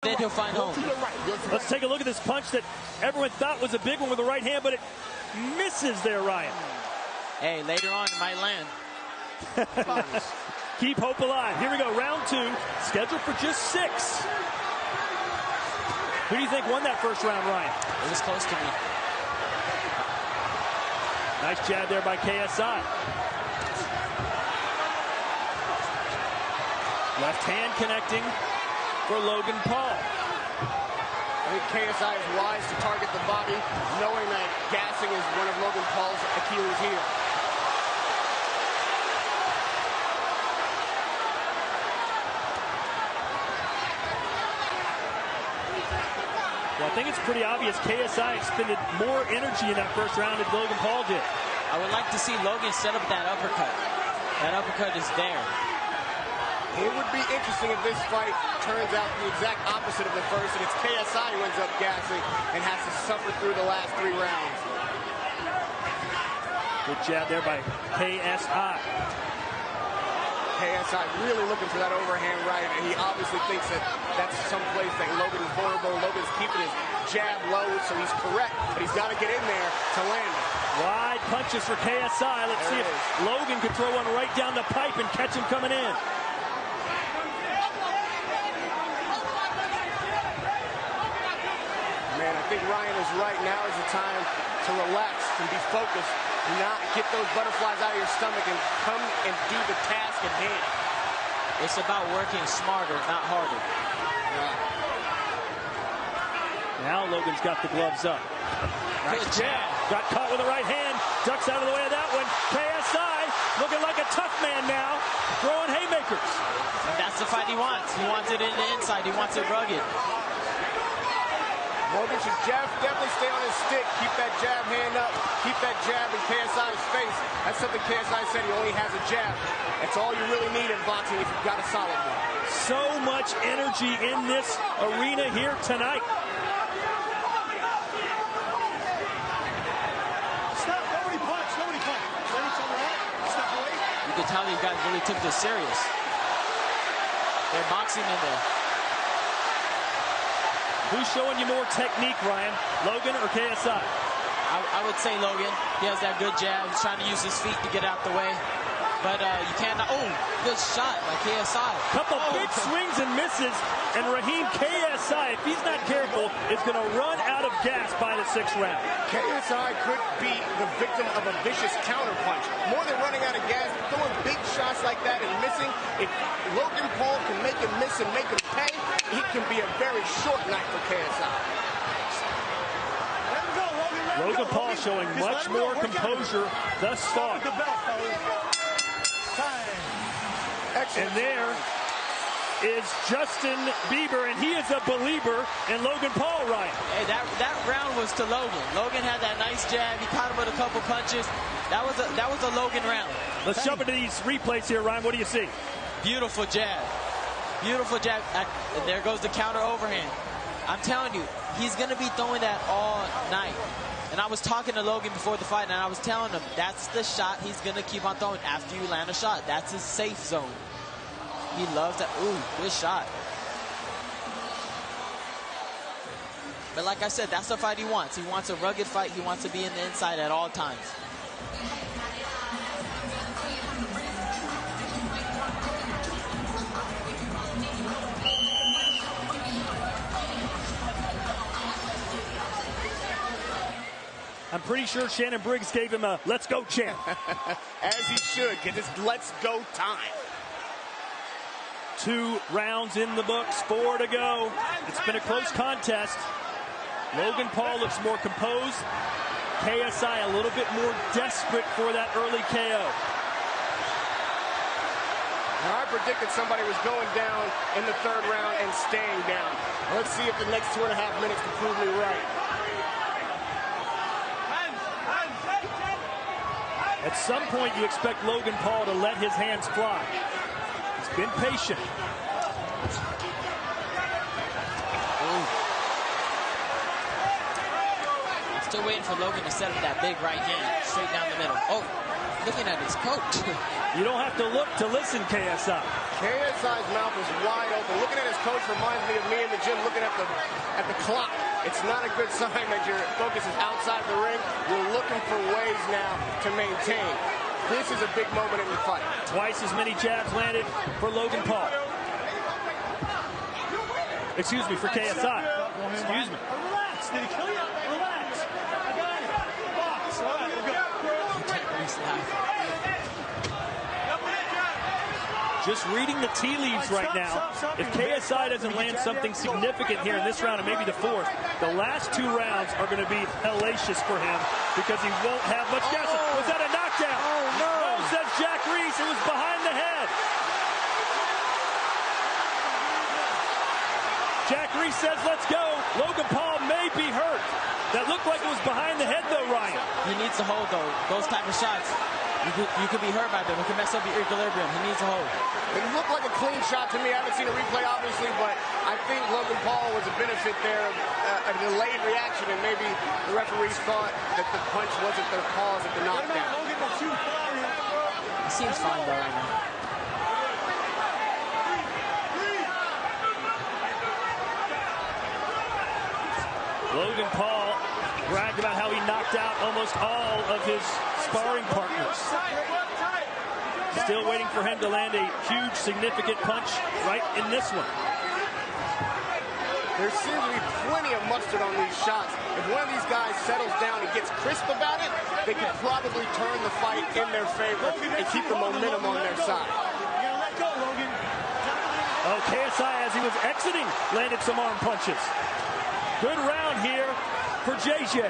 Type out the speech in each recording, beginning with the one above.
Then he'll find home. Let's take a look at this punch that everyone thought was a big one with the right hand, but it misses there, Ryan. Hey, later on it might land. Keep hope alive. Here we go, round 2, scheduled for just 6. Who do you think won that first round, Ryan? It was close to me. Nice jab there by KSI. Left hand connecting for Logan Paul. I think KSI is wise to target the body, knowing that gassing is one of Logan Paul's Achilles heel. Well, I think it's pretty obvious KSI expended more energy in that first round than Logan Paul did. I would like to see Logan set up that uppercut. That uppercut is there. It would be interesting if this fight turns out the exact opposite of the first, and it's KSI who ends up gassing and has to suffer through the last 3 rounds. Good jab there by KSI. KSI really looking for that overhand right, and he obviously thinks that that's some place that Logan is vulnerable. Logan's keeping his jab low, so he's correct, but he's got to get in there to land it. Wide punches for KSI. Let's see if Logan can throw one right down the pipe and catch him coming in. Man, I think Ryan is right. Now is the time to relax and be focused, and not get those butterflies out of your stomach and come and do the task at hand. It's about working smarter, not harder. Now Logan's got the gloves up. Nice jab. Got caught with the right hand. Ducks out of the way of that one. KSI looking like a tough man now, throwing haymakers. And that's the fight he wants. He wants it in the inside. He wants it rugged. Logan should definitely stay on his stick. Keep that jab hand up. Keep that jab in KSI's face. That's something KSI said. He only has a jab. That's all you really need in boxing if you've got a solid one. So much energy in this arena here tonight. Stop. Nobody punch. Nobody punch. Let each other out. Step away. You can tell these guys really took this serious. They're boxing in there. Who's showing you more technique, Ryan? Logan or KSI? I would say Logan. He has that good jab. He's trying to use his feet to get out the way. But you cannot. Oh, good shot by KSI. Couple big swings and misses. And Raheem, KSI, if he's not careful, is going to run out of gas by the 6th round. KSI could be the victim of a vicious counterpunch. More than running out of gas, throwing big shots like that and missing. If Logan Paul can make him miss and make him pay, it can be a very short night for KSI. Logan Paul showing much more composure thus far. And there is Justin Bieber, and he is a believer in Logan Paul, Ryan. Hey, that round was to Logan. Logan had that nice jab. He caught him with a couple punches. That was a Logan round. Let's jump into these replays here, Ryan. What do you see? Beautiful jab. Beautiful jab. And there goes the counter overhand. I'm telling you, he's going to be throwing that all night. And I was talking to Logan before the fight, and I was telling him that's the shot he's going to keep on throwing after you land a shot. That's his safe zone. He loves that. Ooh, good shot. But like I said, that's the fight he wants. He wants a rugged fight. He wants to be in the inside at all times. I'm pretty sure Shannon Briggs gave him a let's go chant. As he should, get this let's go time. 2 rounds in the books, 4 to go. It's been a close contest. Logan Paul looks more composed. KSI a little bit more desperate for that early KO. Now, I predicted somebody was going down in the 3rd round and staying down. Let's see if the next 2.5 minutes can prove me right. At some point, you expect Logan Paul to let his hands fly. He's been patient. I'm still waiting for Logan to set up that big right hand straight down the middle. Oh, looking at his coach. You don't have to look to listen, KSI. KSI's mouth is wide open. Looking at his coach reminds me of me in the gym looking at the clock. It's not a good sign that your focus is outside the ring. You're looking for ways now to maintain. This is a big moment in the fight. Twice as many jabs landed for Logan Paul. Excuse me, for KSI. Excuse me. Relax. Did he kill you? Relax. I got it. Box. All right, we're good. Just reading the tea leaves right now. If KSI doesn't land something significant here in this round and maybe the fourth, the last 2 rounds are going to be hellacious for him because he won't have much gas. Was that a knockdown? Oh, no. No, says Jack Reese. It was behind the head. Jack Reese says, let's go. Logan Paul may be hurt. That looked like it was behind the head, though, Ryan. He needs to hold, though. Those type of shots, you could be hurt by them. It can mess up your equilibrium. He needs to hold. It looked like a clean shot to me. I haven't seen a replay, obviously, but I think Logan Paul was a benefit there of a delayed reaction, and maybe the referees thought that the punch wasn't the cause of the knockdown. He seems fine, though, right now. Logan Paul bragged about how he knocked out almost all of his sparring partners. Still waiting for him to land a huge, significant punch right in this one. There seems to be plenty of mustard on these shots. If one of these guys settles down and gets crisp about it, they could probably turn the fight in their favor and keep the momentum on their side. Oh, KSI, as he was exiting, landed some arm punches. Good round here for JJ.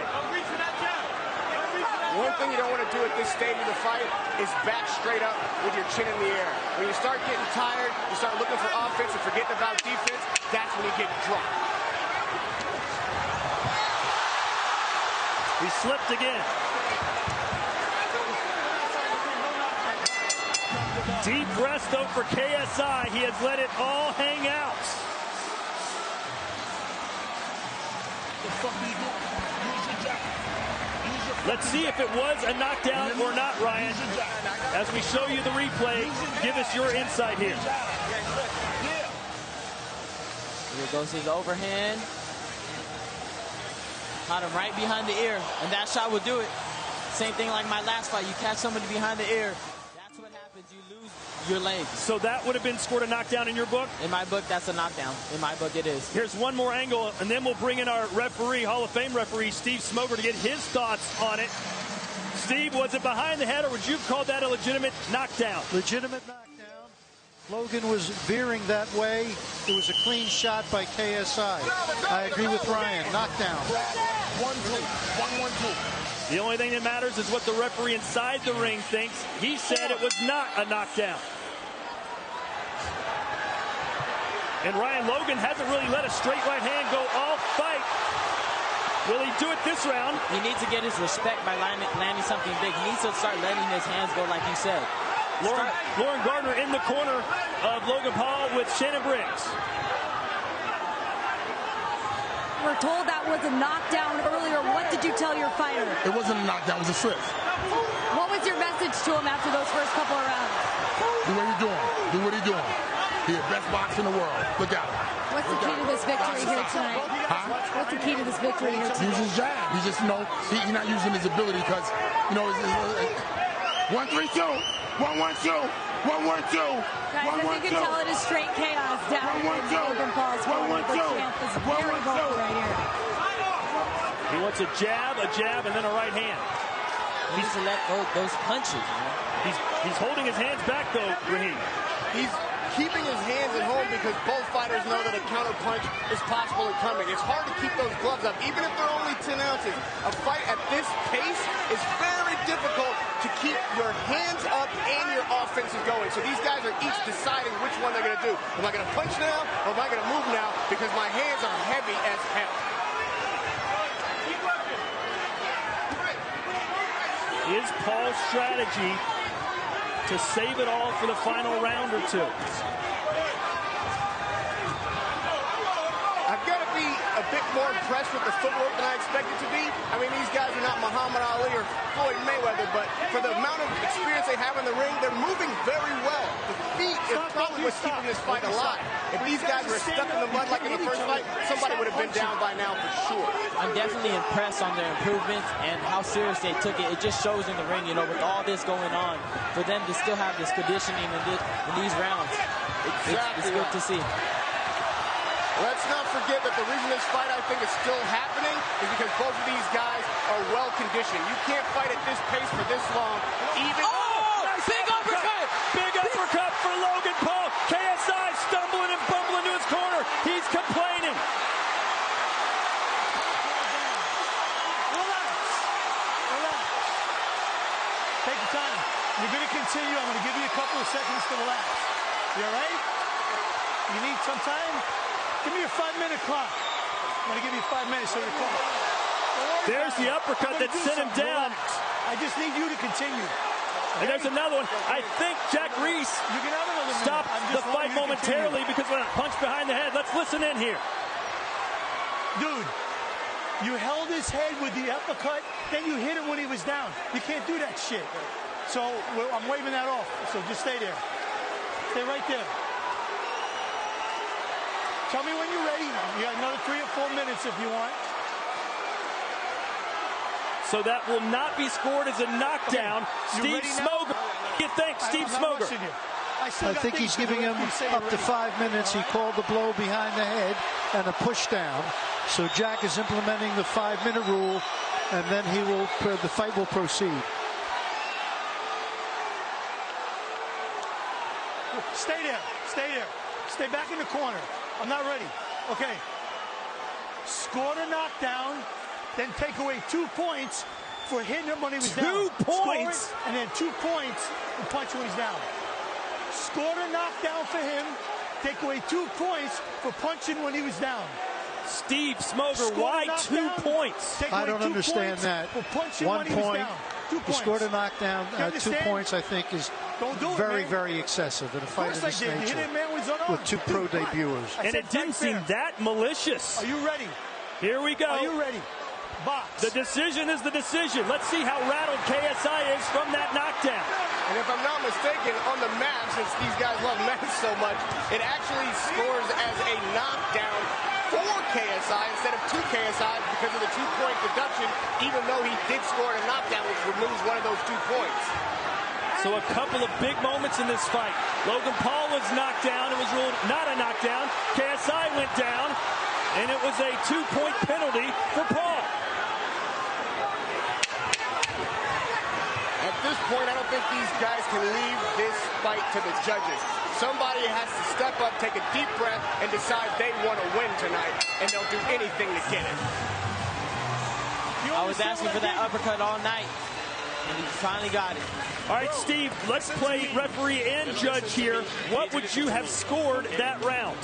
One thing you don't want to do at this stage of the fight is back straight up with your chin in the air. When you start getting tired, you start looking for offense and forgetting about defense, that's when you get dropped. He slipped again. Deep breath, though, for KSI. He has let it all hang out. Let's see if it was a knockdown or not, Ryan. As we show you the replay, give us your insight here. Here goes his overhand. Caught him right behind the ear, and that shot will do it. Same thing like my last fight. You catch somebody behind the ear, that's what happens. You lose your legs. So that would have been scored a knockdown in your book? In my book, that's a knockdown. In my book, it is. Here's one more angle, and then we'll bring in our referee, Hall of Fame referee, Steve Smoger, to get his thoughts on it. Steve, was it behind the head, or would you have called that a legitimate knockdown? Legitimate knockdown. Logan was veering that way. It was a clean shot by KSI. I agree with Ryan. Knockdown. 1-2. The only thing that matters is what the referee inside the ring thinks. He said it was not a knockdown. And Ryan, Logan hasn't really let a straight right hand go all fight. Will he do it this round? He needs to get his respect by landing something big. He needs to start letting his hands go like you said. Lauren Gardner in the corner of Logan Paul with Shannon Briggs. We're told that was a knockdown earlier. What did you tell your fighter? It wasn't a knockdown, it was a strip. What was your message to him after those first couple of rounds? Do what he's doing. Do what he's doing. He's the best boxer in the world. Look at him. What's the key to this victory here tonight? Huh? What's the key to this victory here tonight? Use his jab. He's just, he's not using his ability because, 1-3-2. 1-1-2. 1-1-2. Guys, as you can tell, it is straight chaos down in Logan Paul's corner. The champ is very vocal right here. He wants a jab, and then a right hand. He needs to let go those punches, man. He's holding his hands back, though, Raheem. He's keeping his hands at home because both fighters know that a counter punch is possible and coming. It's hard to keep those gloves up, even if they're only 10 ounces. A fight at this pace is very difficult to keep your hands up and your offenses going. So these guys are each deciding which one they're going to do. Am I going to punch now, or am I going to move now? Because my hands are heavy as hell. Is Paul's strategy to save it all for the final round or two? I've got to be a bit more impressed with the footwork than I expected to be. I mean, these guys are not Muhammad Ali or Floyd Mayweather, but for the amount of experience they have in the ring, they're moving very well. The feet is probably what's keeping this fight alive. If these guys were stuck in the mud like in the first fight, somebody would have been down by now for sure. I'm definitely impressed on their improvements and how serious they took it. It just shows in the ring, you know, with all this going on, for them to still have this conditioning in these rounds. It's good to see. Let's not forget that the reason this fight, I think, is still happening is because both of these guys are well conditioned. You can't fight at this pace for this long, even... Oh! Big uppercut! Big uppercut for Logan Paul. KSI stumbling and bumbling to his corner. He's complaining. Relax. Relax. Take your time. You're going to continue. I'm going to give you a couple of seconds to relax. You all right? You need some time? Give me your 5-minute clock. I'm going to give you 5 minutes so you call. There's the uppercut that sent him down. Relax. I just need you to continue. And there's another one. I think Jack Reese stopped the fight momentarily because of a punch behind the head. Let's listen in here. Dude, you held his head with the uppercut, then you hit him when he was down. You can't do that shit. So I'm waving that off. So just stay there. Stay right there. Tell me when you're ready. You got another 3 or 4 minutes if you want. So that will not be scored as a knockdown. Okay. Steve Smoger. What do you think, Steve Smoger? I think he's giving him up to 5 minutes. He called the blow behind the head and a push down. So Jack is implementing the 5-minute rule, and then the fight will proceed. Stay there. Stay there. Stay back in the corner. I'm not ready. Okay. Score the knockdown, then take away 2 points for hitting him when he was down. 2 points? Score it, and then 2 points for punch when he's down. Score the knockdown for him, take away 2 points for punching when he was down. Steve Smoger, why 2 points? I don't understand that. 1 point. He scored a knockdown. 2 points, I think, is very excessive in a fight of this nature with 2 pro debuters. And it didn't seem that malicious. Are you ready? Here we go. Are you ready? Box. The decision is the decision. Let's see how rattled KSI is from that knockdown. And if I'm not mistaken, on the map, since these guys love math so much, it actually scores as a knockdown for KSI instead of 2 KSI because of the 2-point deduction, even though he did score a knockdown, which removes one of those 2 points. So a couple of big moments in this fight. Logan Paul was knocked down. It was ruled not a knockdown. KSI went down, and it was a 2-point penalty for Paul. At this point, I don't think these guys can leave this fight to the judges. Somebody has to step up, take a deep breath, and decide they want to win tonight, and they'll do anything to get it. I was asking for that uppercut all night, and he finally got it. All right, Steve, let's play referee and judge here. What would you have scored that round?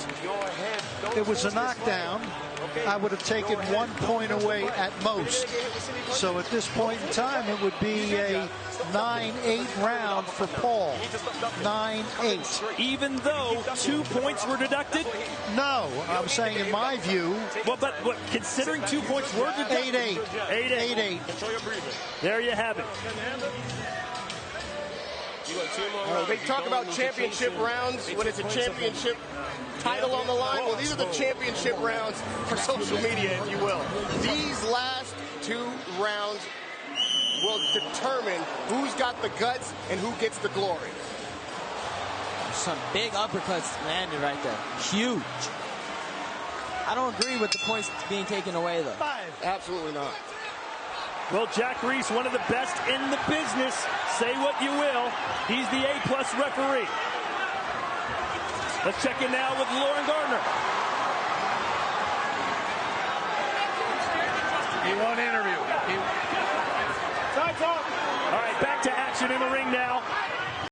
It was a knockdown. I would have taken 1 point away at most. So at this point in time, it would be a 9-8 round for Paul. 9-8. Even though 2 points were deducted? No, I'm saying in my view. Well, but considering 2 points were deducted? 8-8. 8-8. There you have it. They talk about championship rounds when it's a championship title on the line. Well, these are the championship rounds for social media, if you will. These last 2 rounds will determine who's got the guts and who gets the glory. Some big uppercuts landed right there. Huge. I don't agree with the points being taken away, though. 5. Absolutely not. Well, Jack Reese, one of the best in the business. Say what you will. He's the A+ referee. Let's check in now with Lauren Gardner. He won't interview. All right, back to action in the ring now.